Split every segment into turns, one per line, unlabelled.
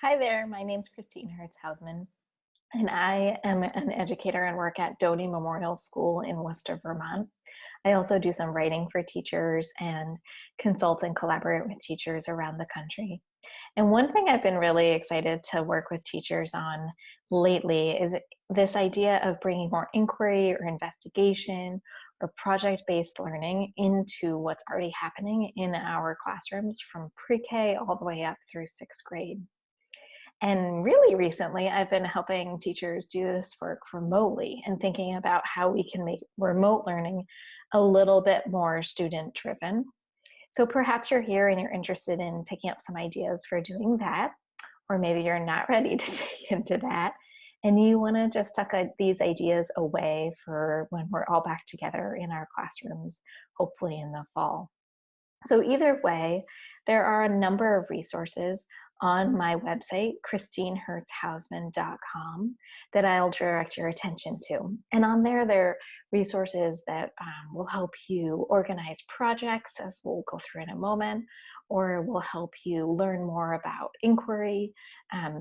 Hi there, my name's Hertz Hausman, and I am an educator and work at Doty Memorial School in Worcester, Vermont. I also do some writing for teachers and consult and collaborate with teachers around the country. And one thing I've been really excited to work with teachers on lately is this idea of bringing more inquiry or investigation or project-based learning into what's already happening in our classrooms from pre-K all the way up through sixth grade. And really recently, I've been helping teachers do this work remotely and thinking about how we can make remote learning a little bit more student driven. So perhaps you're here and you're interested in picking up some ideas for doing that, or maybe you're not ready to take into that. And you want to just tuck these ideas away for when we're all back together in our classrooms, hopefully in the fall. So either way, there are a number of resources on my website, christinehertzhausman.com, that I'll direct your attention to. And on there are resources that will help you organize projects, as we'll go through in a moment, or will help you learn more about inquiry.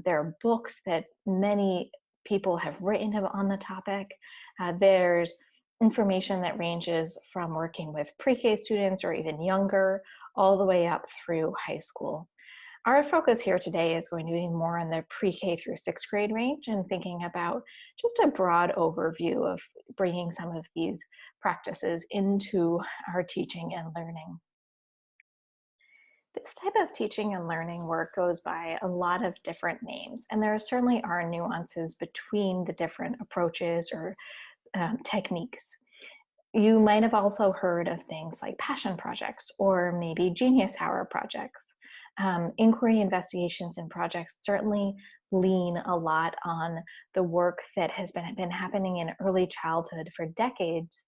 There are books that many people have written on the topic. There's information that ranges from working with pre-K students or even younger, all the way up through high school. Our focus here today is going to be more on the pre-K through sixth grade range and thinking about just a broad overview of bringing some of these practices into our teaching and learning. This type of teaching and learning work goes by a lot of different names, and there certainly are nuances between the different approaches or techniques. You might have also heard of things like passion projects or maybe genius hour projects. Inquiry investigations and projects certainly lean a lot on the work that has been happening in early childhood for decades,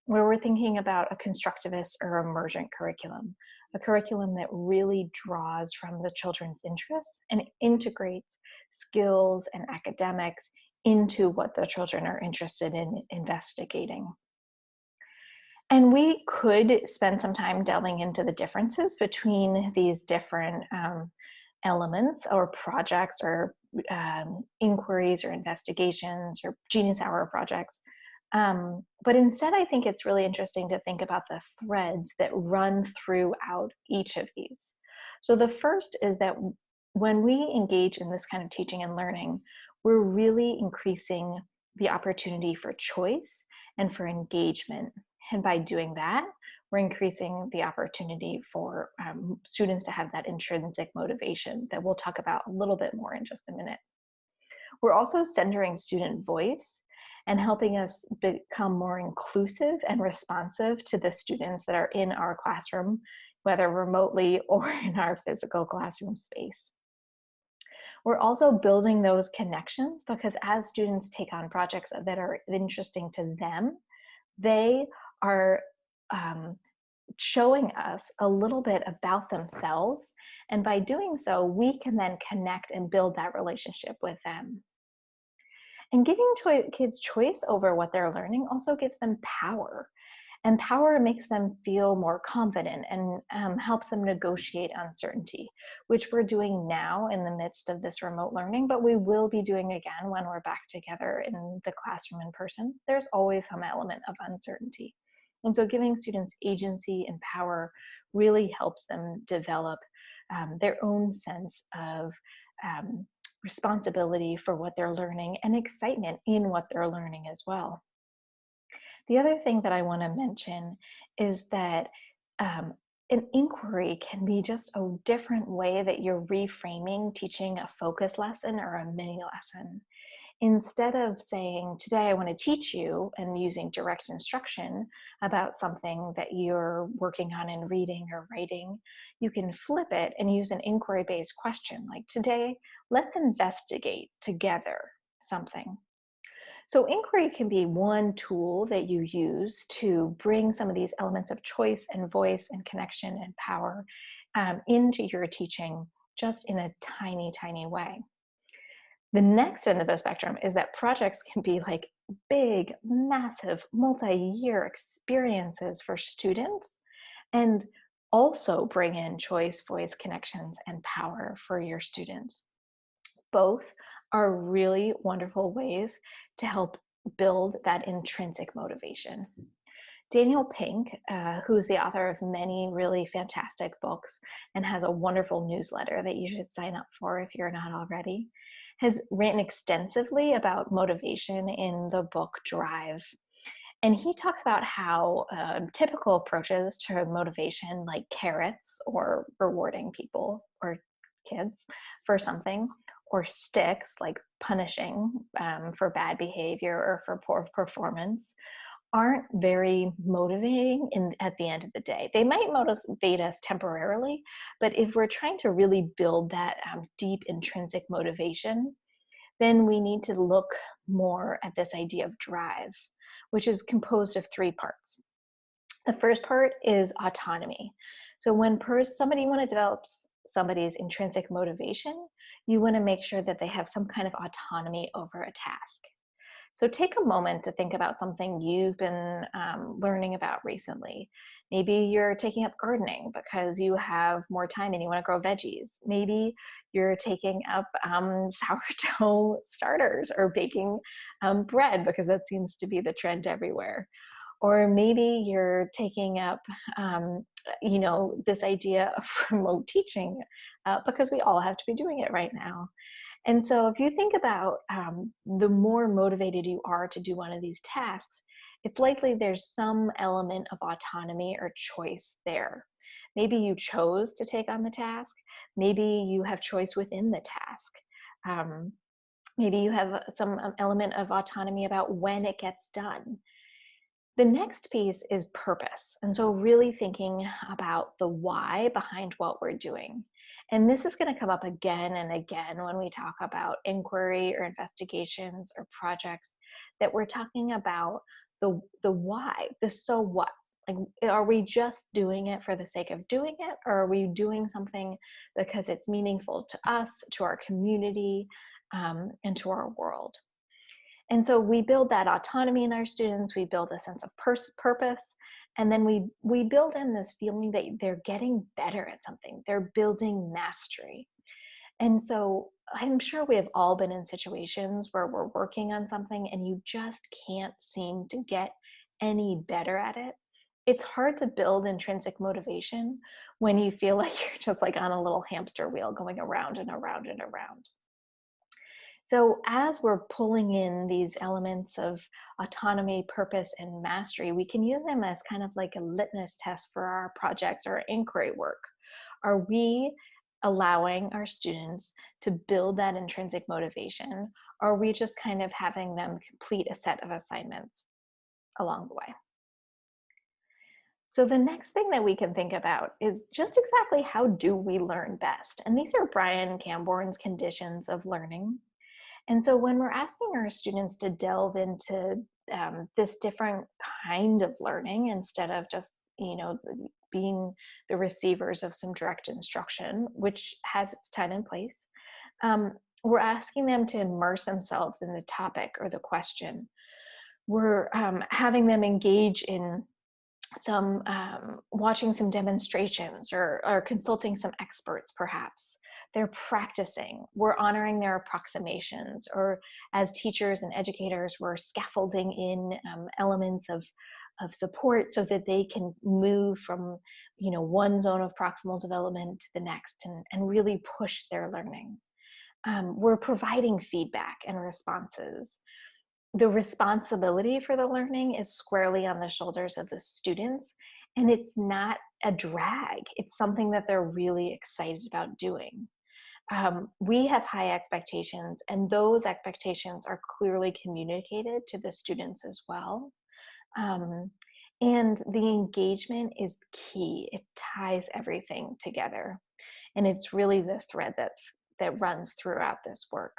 where we're thinking about a constructivist or emergent curriculum, a curriculum that really draws from the children's interests and integrates skills and academics into what the children are interested in investigating. And we could spend some time delving into the differences between these different elements or projects or inquiries or investigations or Genius Hour projects. But instead, I think it's really interesting to think about the threads that run throughout each of these. So the first is that when we engage in this kind of teaching and learning, we're really increasing the opportunity for choice and for engagement. And by doing that, we're increasing the opportunity for students to have that intrinsic motivation that we'll talk about a little bit more in just a minute. We're also centering student voice and helping us become more inclusive and responsive to the students that are in our classroom, whether remotely or in our physical classroom space. We're also building those connections because as students take on projects that are interesting to them, they are showing us a little bit about themselves. And by doing so, we can then connect and build that relationship with them. And giving kids choice over what they're learning also gives them power. And power makes them feel more confident and helps them negotiate uncertainty, which we're doing now in the midst of this remote learning, but we will be doing again when we're back together in the classroom in person. There's always some element of uncertainty. And so giving students agency and power really helps them develop their own sense of responsibility for what they're learning and excitement in what they're learning as well. The other thing that I want to mention is that an inquiry can be just a different way that you're reframing teaching a focus lesson or a mini lesson. Instead of saying, today I want to teach you, and using direct instruction about something that you're working on in reading or writing, you can flip it and use an inquiry-based question like, today, let's investigate together something. So inquiry can be one tool that you use to bring some of these elements of choice and voice and connection and power into your teaching just in a tiny, tiny way. The next end of the spectrum is that projects can be like big, massive, multi-year experiences for students and also bring in choice, voice, connections, and power for your students. Both are really wonderful ways to help build that intrinsic motivation. Daniel Pink, who's the author of many really fantastic books and has a wonderful newsletter that you should sign up for if you're not already, has written extensively about motivation in the book Drive. And he talks about how typical approaches to motivation, like carrots or rewarding people or kids for something, or sticks, like punishing for bad behavior or for poor performance, aren't very motivating at the end of the day. They might motivate us temporarily, but if we're trying to really build that deep intrinsic motivation, then we need to look more at this idea of drive, which is composed of three parts. The first part is autonomy. So when somebody want to develop somebody's intrinsic motivation, you want to make sure that they have some kind of autonomy over a task. So take a moment to think about something you've been learning about recently. Maybe you're taking up gardening because you have more time and you want to grow veggies. Maybe you're taking up sourdough starters or baking bread because that seems to be the trend everywhere. Or maybe you're taking up, this idea of remote teaching because we all have to be doing it right now. And so if you think about the more motivated you are to do one of these tasks, it's likely there's some element of autonomy or choice there. Maybe you chose to take on the task. Maybe you have choice within the task. Maybe you have some element of autonomy about when it gets done. The next piece is purpose. And so really thinking about the why behind what we're doing. And this is going to come up again and again when we talk about inquiry or investigations or projects, that we're talking about the why, the so what. Like, are we just doing it for the sake of doing it, or are we doing something because it's meaningful to us, to our community, and to our world? And so we build that autonomy in our students, we build a sense of purpose, and then we build in this feeling that they're getting better at something, they're building mastery. And so I'm sure we have all been in situations where we're working on something and you just can't seem to get any better at it. It's hard to build intrinsic motivation when you feel like you're just like on a little hamster wheel going around and around and around. So as we're pulling in these elements of autonomy, purpose, and mastery, we can use them as kind of like a litmus test for our projects or inquiry work. Are we allowing our students to build that intrinsic motivation? Or are we just kind of having them complete a set of assignments along the way? So the next thing that we can think about is just exactly how do we learn best? And these are Brian Camborne's conditions of learning. And so when we're asking our students to delve into this different kind of learning, instead of just, being the receivers of some direct instruction, which has its time and place, we're asking them to immerse themselves in the topic or the question. We're having them engage in some watching some demonstrations or consulting some experts perhaps. They're practicing, we're honoring their approximations, or as teachers and educators, we're scaffolding in elements of support so that they can move from one zone of proximal development to the next and really push their learning. We're providing feedback and responses. The responsibility for the learning is squarely on the shoulders of the students, and it's not a drag. It's something that they're really excited about doing. We have high expectations, and those expectations are clearly communicated to the students as well. And the engagement is key. It ties everything together, and it's really the thread that runs throughout this work.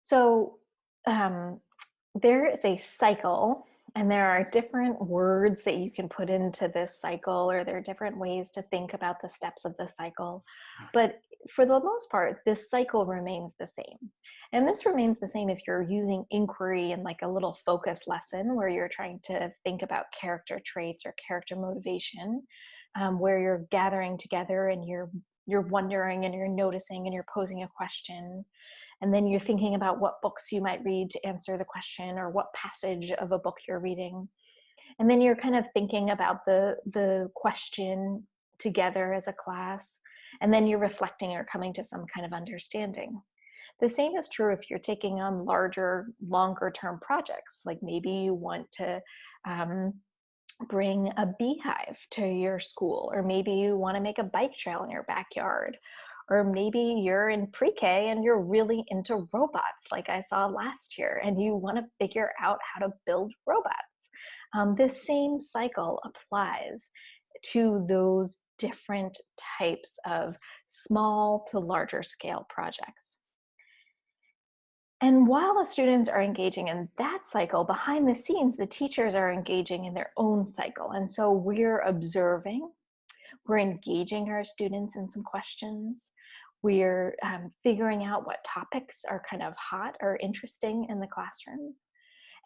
So there is a cycle, and there are different words that you can put into this cycle, or there are different ways to think about the steps of the cycle. But for the most part, this cycle remains the same. And this remains the same if you're using inquiry in like a little focus lesson where you're trying to think about character traits or character motivation, where you're gathering together and you're you're wondering and you're noticing and you're posing a question. And then you're thinking about what books you might read to answer the question or what passage of a book you're reading. And then you're kind of thinking about the question together as a class. And then you're reflecting or coming to some kind of understanding. The same is true if you're taking on larger, longer term projects. Like maybe you want to um, bring a beehive to your school, or maybe you want to make a bike trail in your backyard, or maybe you're in pre-K and you're really into robots like I saw last year and you want to figure out how to build robots. This same cycle applies to those different types of small to larger scale projects. And while the students are engaging in that cycle, behind the scenes, the teachers are engaging in their own cycle. And so we're observing, we're engaging our students in some questions, we're figuring out what topics are kind of hot or interesting in the classroom.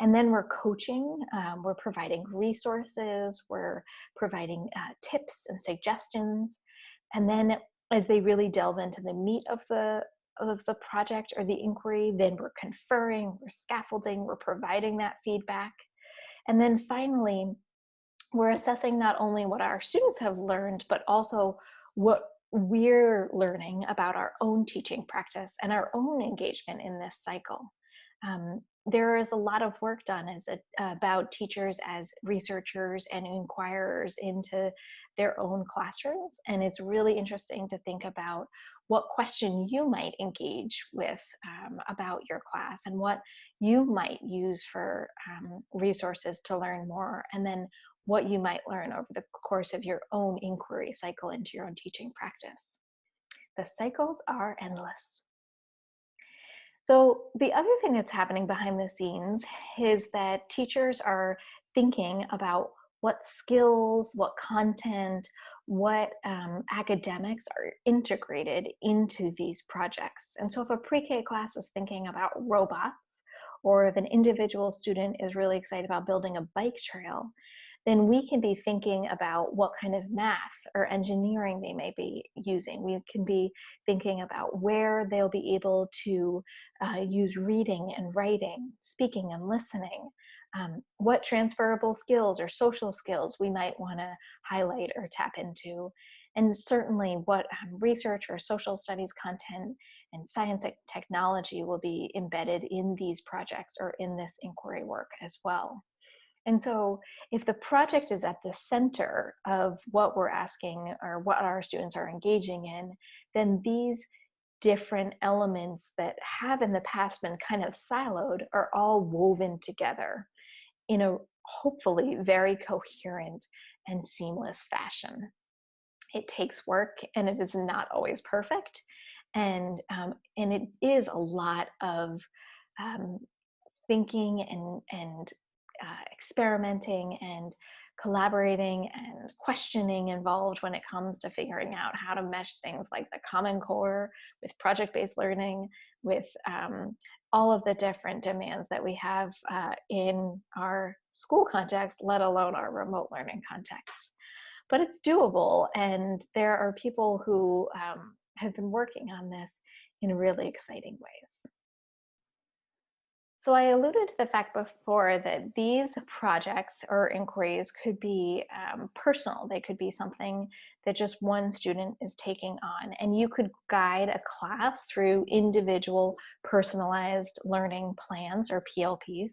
And then we're coaching, we're providing resources, we're providing tips and suggestions. And then as they really delve into the meat of the project or the inquiry, then we're conferring, we're scaffolding, we're providing that feedback. And then finally, we're assessing not only what our students have learned, but also what we're learning about our own teaching practice and our own engagement in this cycle. There is a lot of work done about teachers as researchers and inquirers into their own classrooms. And it's really interesting to think about what question you might engage with about your class and what you might use for resources to learn more, and then what you might learn over the course of your own inquiry cycle into your own teaching practice. The cycles are endless. So the other thing that's happening behind the scenes is that teachers are thinking about what skills, what content, what academics are integrated into these projects. And so if a pre-K class is thinking about robots, or if an individual student is really excited about building a bike trail, then we can be thinking about what kind of math or engineering they may be using. We can be thinking about where they'll be able to use reading and writing, speaking and listening, what transferable skills or social skills we might want to highlight or tap into, and certainly what research or social studies content and science and technology will be embedded in these projects or in this inquiry work as well. And so if the project is at the center of what we're asking or what our students are engaging in, then these different elements that have in the past been kind of siloed are all woven together in a hopefully very coherent and seamless fashion. It takes work and it is not always perfect. And it is a lot of thinking and experimenting and collaborating and questioning involved when it comes to figuring out how to mesh things like the Common Core with project-based learning, with all of the different demands that we have in our school context, let alone our remote learning context. But it's doable, and there are people who have been working on this in really exciting ways. So I alluded to the fact before that these projects or inquiries could be personal. They could be something that just one student is taking on, and you could guide a class through individual personalized learning plans or PLPs.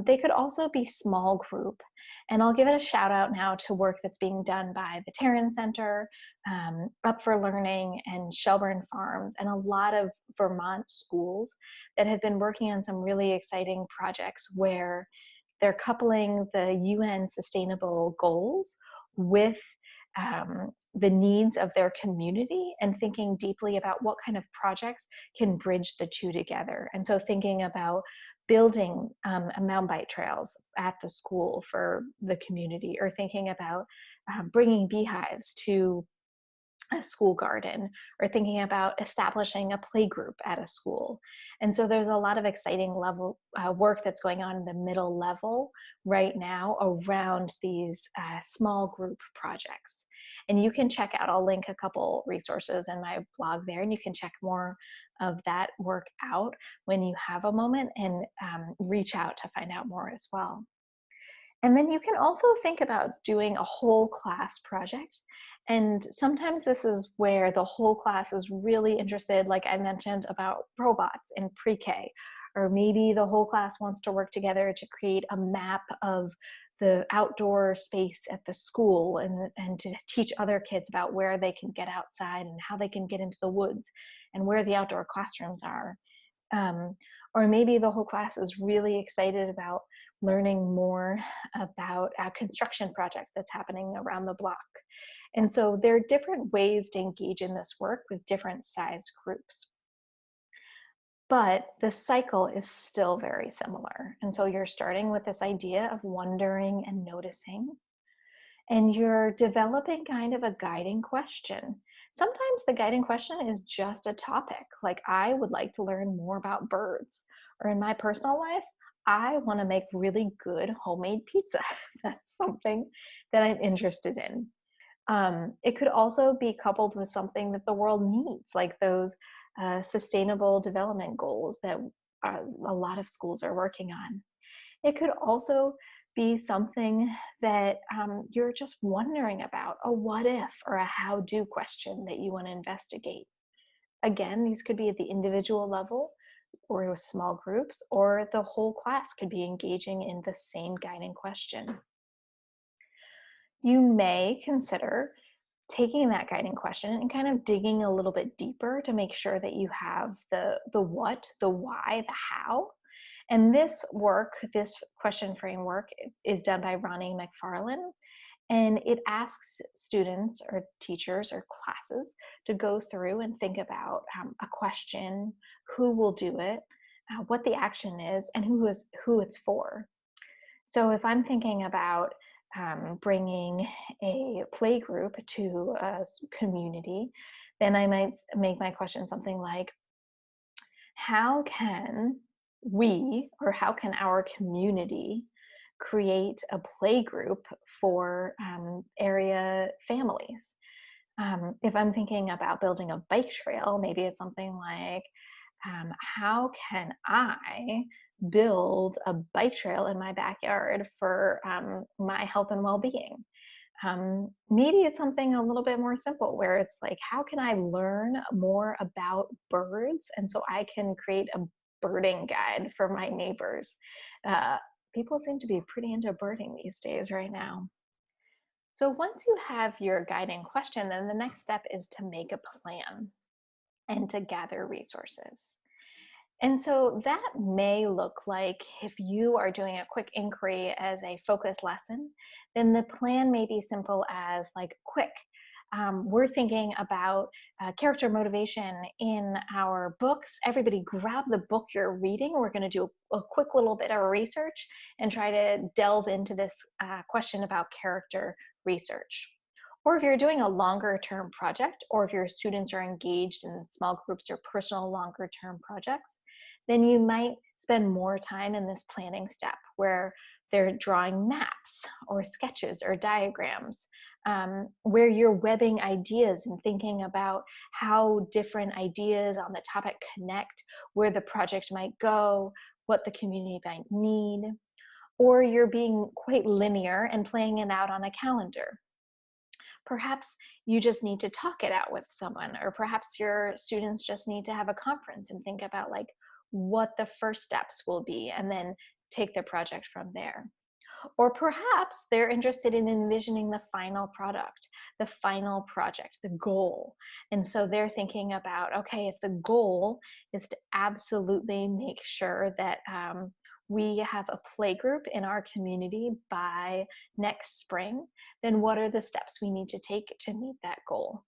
They could also be small group, and I'll give it a shout out now to work that's being done by the Tarrant Center, Up for Learning, and Shelburne Farms, and a lot of Vermont schools that have been working on some really exciting projects where they're coupling the UN sustainable goals with the needs of their community and thinking deeply about what kind of projects can bridge the two together. And so thinking about building mountain bike trails at the school for the community, or thinking about bringing beehives to a school garden, or thinking about establishing a play group at a school. And so there's a lot of exciting level work that's going on in the middle level right now around these small group projects. And you can check out, I'll link a couple resources in my blog there, and you can check more of that work out when you have a moment, and reach out to find out more as well. And then you can also think about doing a whole class project. And sometimes this is where the whole class is really interested, like I mentioned about robots in pre-K, or maybe the whole class wants to work together to create a map of the outdoor space at the school, and to teach other kids about where they can get outside and how they can get into the woods and where the outdoor classrooms are. Um, or maybe the whole class is really excited about learning more about a construction project that's happening around the block. And so there are different ways to engage in this work with different size groups. But the cycle is still very similar. And so you're starting with this idea of wondering and noticing, and you're developing kind of a guiding question. Sometimes the guiding question is just a topic, like I would like to learn more about birds, or in my personal life, I want to make really good homemade pizza. That's something that I'm interested in. It could also be coupled with something that the world needs, like those sustainable development goals that a lot of schools are working on. It could also be something that you're just wondering about, a what if or a how do question that you want to investigate. Again, these could be at the individual level or with small groups, or the whole class could be engaging in the same guiding question. You may consider taking that guiding question and kind of digging a little bit deeper to make sure that you have the what, the why, the how. And this work, this question framework, is done by Ronnie McFarlane, and it asks students or teachers or classes to go through and think about a question, who will do it, what the action is, and who it's for. So if I'm thinking about bringing a play group to a community, then I might make my question something like, how can we, or how can our community create a play group for area families? If I'm thinking about building a bike trail, maybe it's something like, how can I build a bike trail in my backyard for my health and well-being? Maybe it's something a little bit more simple, where it's like, how can I learn more about birds? And so I can create a birding guide for my neighbors. Uh, People seem to be pretty into birding these days right now. So once you have your guiding question, then the next step is to make a plan and to gather resources. And so that may look like, if you are doing a quick inquiry as a focus lesson, then the plan may be simple as like, quick. We're thinking about character motivation in our books. Everybody grab the book you're reading. We're going to do a quick little bit of research and try to delve into this question about character research. Or if you're doing a longer term project, or if your students are engaged in small groups or personal longer term projects, then you might spend more time in this planning step, where they're drawing maps or sketches or diagrams, where you're webbing ideas and thinking about how different ideas on the topic connect, where the project might go, what the community might need. Or you're being quite linear and playing it out on a calendar. Perhaps you just need to talk it out with someone, or perhaps your students just need to have a conference and think about like what the first steps will be, and then take the project from there. Or perhaps they're interested in envisioning the final product, the final project, the goal. And so they're thinking about, okay, if the goal is to absolutely make sure that we have a play group in our community by next spring, then what are the steps we need to take to meet that goal?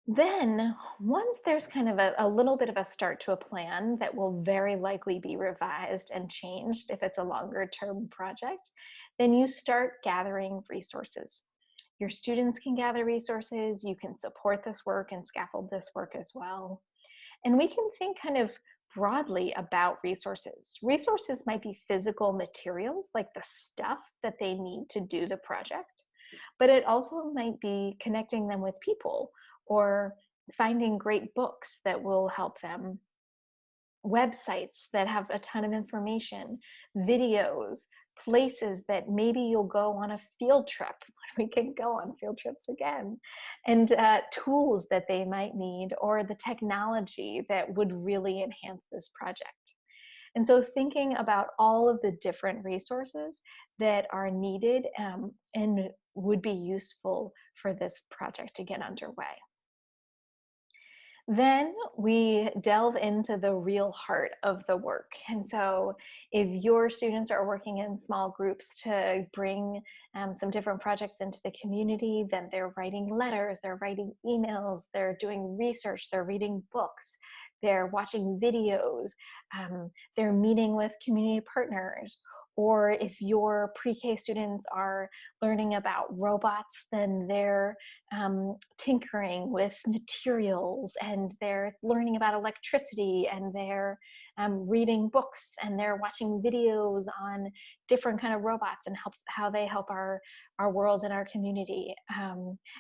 Then, once there's kind of a little bit of a start to a plan that will very likely be revised and changed if it's a longer term project, then you start gathering resources. Your students can gather resources, you can support this work and scaffold this work as well. And we can think kind of broadly about resources. Resources might be physical materials, like the stuff that they need to do the project. But it also might be connecting them with people or finding great books that will help them, websites that have a ton of information, videos, places that maybe you'll go on a field trip when we can go on field trips again, and tools that they might need, or the technology that would really enhance this project. And so thinking about all of the different resources that are needed and would be useful for this project to get underway. Then we delve into the real heart of the work. And so, if your students are working in small groups to bring some different projects into the community, then they're writing letters, they're writing emails, they're doing research, they're reading books, they're watching videos, they're meeting with community partners. Or if your pre-K students are learning about robots, then they're tinkering with materials, and they're learning about electricity, and they're reading books, and they're watching videos on different kind of robots and how they help our world and our community.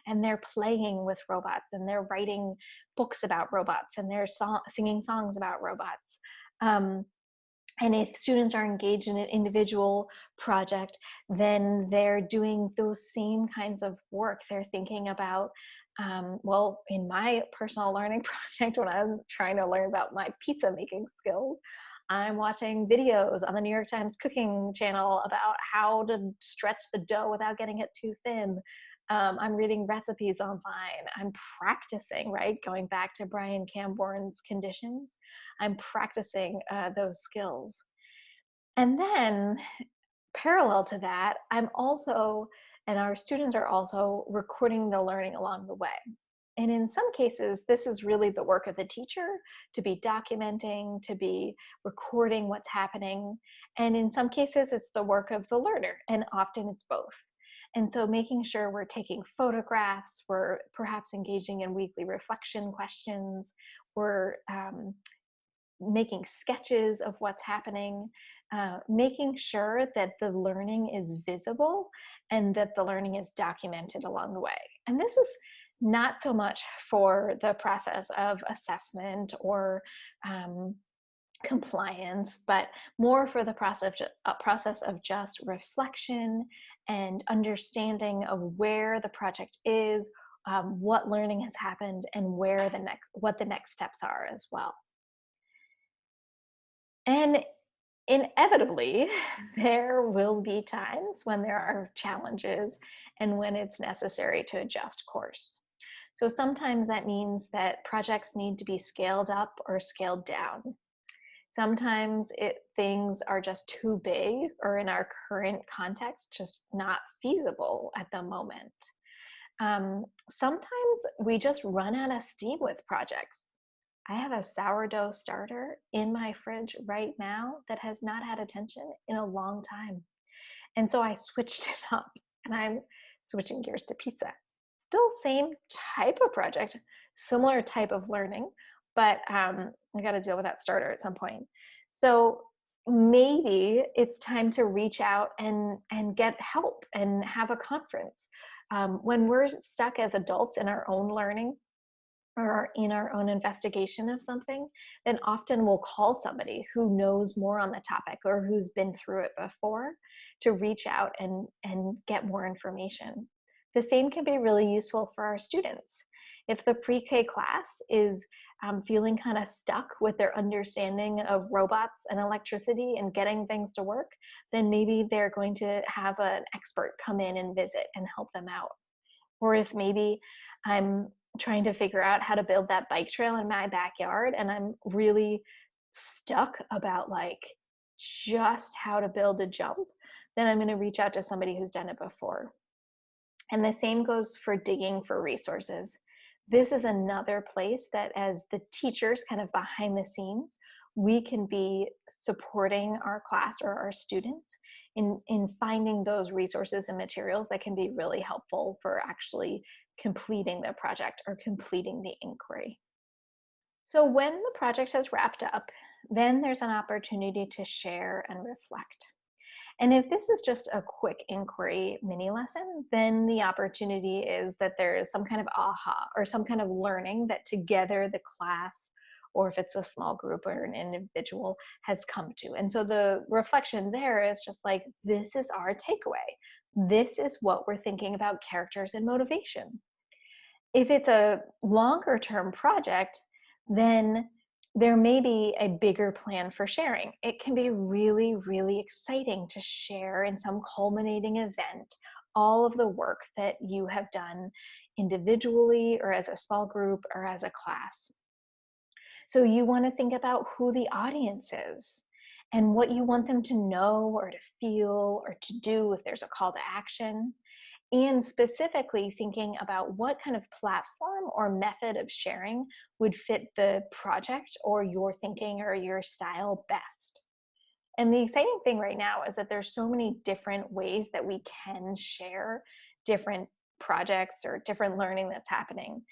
And they're playing with robots, and they're writing books about robots, and they're singing songs about robots. Um, and if students are engaged in an individual project, then they're doing those same kinds of work. They're thinking about, well, in my personal learning project, when I'm trying to learn about my pizza making skills, I'm watching videos on the New York Times cooking channel about how to stretch the dough without getting it too thin. I'm reading recipes online. I'm practicing, right? Going back to Brian Camborne's conditions, I'm practicing those skills. And then parallel to that, I'm also, and our students are also recording the learning along the way. And in some cases, this is really the work of the teacher to be documenting, to be recording what's happening. And in some cases, it's the work of the learner, and often it's both. And so making sure we're taking photographs, we're perhaps engaging in weekly reflection questions, we're making sketches of what's happening, making sure that the learning is visible and that the learning is documented along the way. And this is not so much for the process of assessment or compliance, but more for the process of just reflection and understanding of where the project is, what learning has happened, and what the next steps are as well. And inevitably, there will be times when there are challenges and when it's necessary to adjust course. So sometimes that means that projects need to be scaled up or scaled down. Sometimes things are just too big, or in our current context, just not feasible at the moment. Sometimes we just run out of steam with projects. I have a sourdough starter in my fridge right now that has not had attention in a long time. And so I switched it up, and I'm switching gears to pizza. Still same type of project, similar type of learning, but I got to deal with that starter at some point. So maybe it's time to reach out and get help and have a conference. When we're stuck as adults in our own learning, or in our own investigation of something, then often we'll call somebody who knows more on the topic or who's been through it before to reach out and get more information. The same can be really useful for our students. If the pre-K class is feeling kind of stuck with their understanding of robots and electricity and getting things to work, then maybe they're going to have an expert come in and visit and help them out. Or if maybe I'm trying to figure out how to build that bike trail in my backyard and I'm really stuck about like just how to build a jump, then I'm going to reach out to somebody who's done it before. And the same goes for digging for resources. This is another place that, as the teachers kind of behind the scenes, we can be supporting our class or our students in finding those resources and materials that can be really helpful for actually completing the project or completing the inquiry. So when the project has wrapped up, then there's an opportunity to share and reflect. And if this is just a quick inquiry mini lesson, then the opportunity is that there is some kind of aha or some kind of learning that together the class, or if it's a small group or an individual, has come to. And so the reflection there is just like, this is our takeaway. This is what we're thinking about characters and motivation. If it's a longer term project, then there may be a bigger plan for sharing. It can be really, really exciting to share in some culminating event all of the work that you have done individually or as a small group or as a class. So you want to think about who the audience is and what you want them to know or to feel or to do if there's a call to action, and specifically thinking about what kind of platform or method of sharing would fit the project or your thinking or your style best. And the exciting thing right now is that there's so many different ways that we can share different projects or different learning that's happening.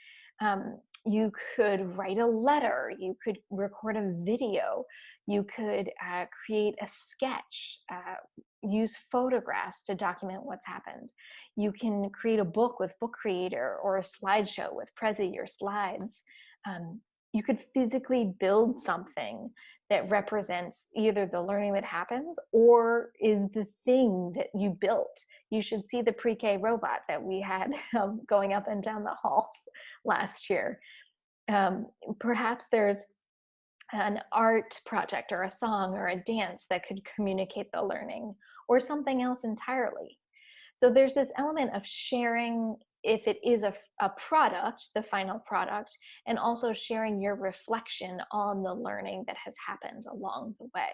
You could write a letter, you could record a video, you could create a sketch, use photographs to document what's happened. You can create a book with Book Creator or a slideshow with Prezi or slides. You could physically build something that represents either the learning that happens or is the thing that you built. You should see the pre-K robot that we had going up and down the halls last year. Perhaps there's an art project or a song or a dance that could communicate the learning, or something else entirely. So there's this element of sharing if it is a product, the final product, and also sharing your reflection on the learning that has happened along the way.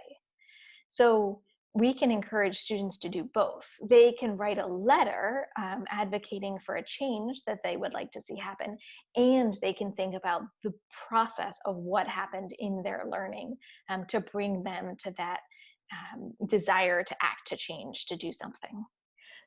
So we can encourage students to do both. They can write a letter advocating for a change that they would like to see happen, and they can think about the process of what happened in their learning to bring them to that desire to act, to change, to do something.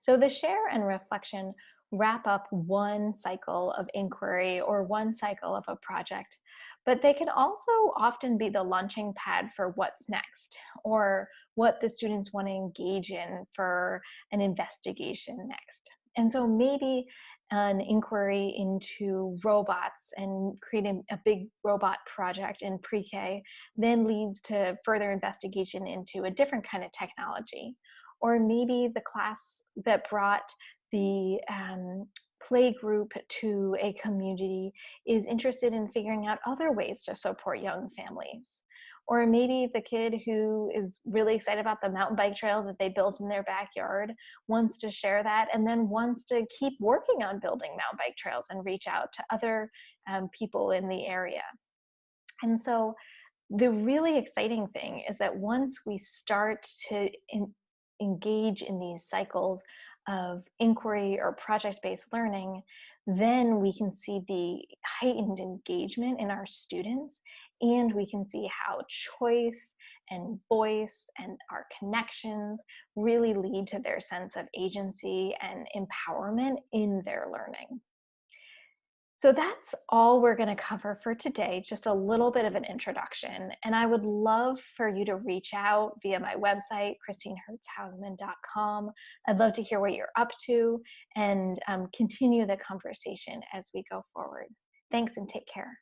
So the share and reflection wrap up one cycle of inquiry or one cycle of a project, but they can also often be the launching pad for what's next, or what the students want to engage in for an investigation next. And so maybe an inquiry into robots and creating a big robot project in pre-K then leads to further investigation into a different kind of technology. Or maybe the class that brought the play group to a community is interested in figuring out other ways to support young families. Or maybe the kid who is really excited about the mountain bike trail that they built in their backyard wants to share that and then wants to keep working on building mountain bike trails and reach out to other people in the area. And so the really exciting thing is that once we start to engage in these cycles of inquiry or project-based learning, then we can see the heightened engagement in our students, and we can see how choice and voice and our connections really lead to their sense of agency and empowerment in their learning. So that's all we're going to cover for today, just a little bit of an introduction. And I would love for you to reach out via my website, christinehertzhausman.com. I'd love to hear what you're up to and continue the conversation as we go forward. Thanks and take care.